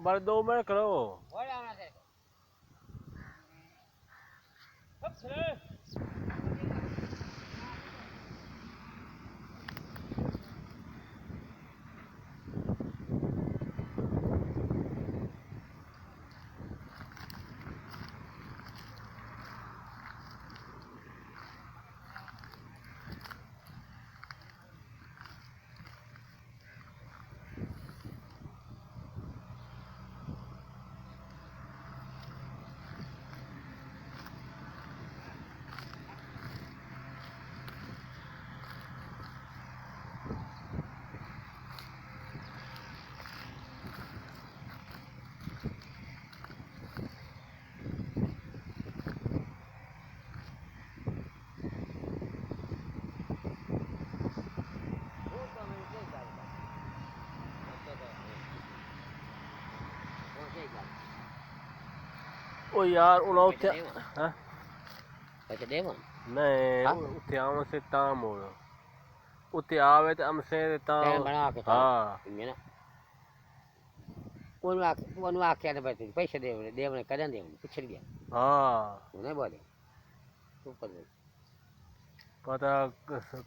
बस 2 मिनट करो। ओ यार उन उत्थे हैं पैसे देव नहीं उत्थे आवन से ताम हो उत्थे आवे ते हमसे ताम बना के हां ਉਹਨੂੰ ਆਖਿਆ ਤੇ ਬਸ ਪੈਸੇ ਦੇਵਣੇ ਕਦਾਂ ਦੇਵਣੇ ਪੁੱਛ ਗਿਆ हाँ ਉਹਨੇ ਬੋਲੇ ਤੂੰ ਕਰ पता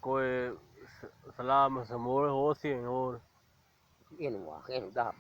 कोई सलाम समोर हो सी और ਇਹਨੂੰ ਆਖਿਆ ਇਹਨੂੰ ਦਾ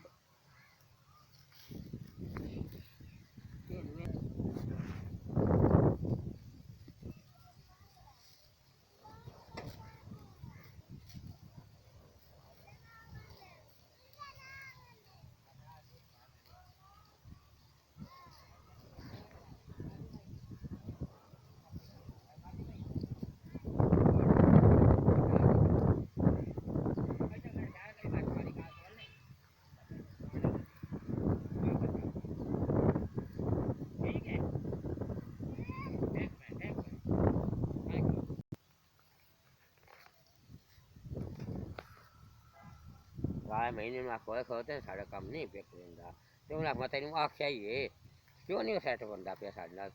vài mਹੀਨੇ ਨੂੰ ਆਖੋ ਖੋ ਤੇ ਸਾਡਾ ਕੰਮ ਨਹੀਂ ਪਿਆ ਕਰਦਾ ਤੇ ਉਹਨਾਂ ਮੈਂ ਤੈਨੂੰ ਆਖਿਆ ਹੀ ਏ ਕਿਉਂ ਨਹੀਂ ਸੈੱਟ ਬੰਦਾ ਪਿਆ ਸਾਡੇ ਨਾਲ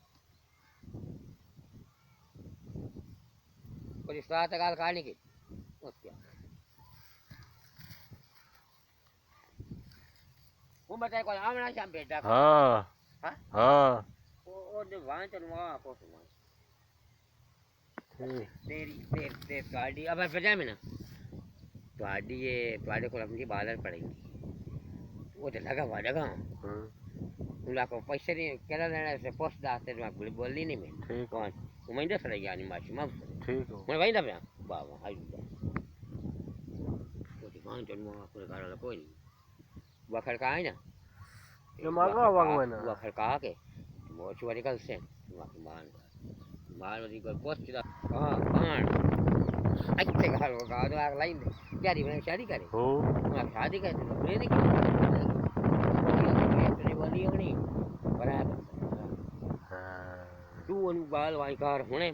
ਕੋਈ ਸਤਾਤ ਗੱਲ ਕਾਣੀ ਕੀ ਉੱਤੇ ਉਹ ਬਤਾ ਕੋਈ ਆਮਣਾ ਸ਼ਾਮ ਬੇਟਾ हाँ ਹਾਂ हाँ ਉਹ ਦੇ ਵਾਂ ਤੈਨੂੰ ਆ ਕੋ ਸੁਣਾ ठीक तेरी गाड़ी अब बजा में ना गाड़ी ये तुम्हारे को अपनी बालर पड़ेगी वो तो लगा हुआ जगह उन को पैसे नहीं क्या लेना से पोस्ट दाते मैं बोली नहीं मैं ठीक कौन वो मैं दस रही यानी माची मैं ठीक हो मैं वहीं दबा बाबा आई वो तो कौन चल वहाँ पूरे घर वाला कोई नहीं वो खड़का है ना ये मांगा वांगा ना वो खड़का के वो चुवारी कल से वहाँ की मान वाली कोई पोस्ट दा हाँ अच्छे घर वो गाँव तो आग लाइन दे प्यारी बने शादी करे हो मैं शादी करे तो बुरे नहीं तूने बोली होनी बराबर हाँ तू उन बाल वाई कार होने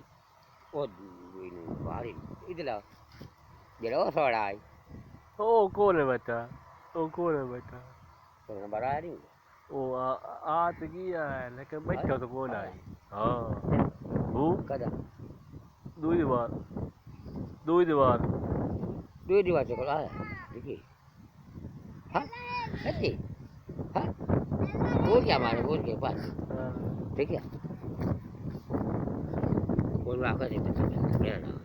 ओ बाहरी इधर ला जरा वो सोड़ा आई ओ कौन है बेटा ओ कौन है बेटा तो ना बरा रही ओ आ तो गया है लेकिन बैठा तो कौन आई हाँ वो कदा दूसरी बार दो दीवार से कोला है देखिए हाँ अच्छी हाँ बोल क्या मारे बोल के पास ठीक है बोल वापस देते मेरा नाम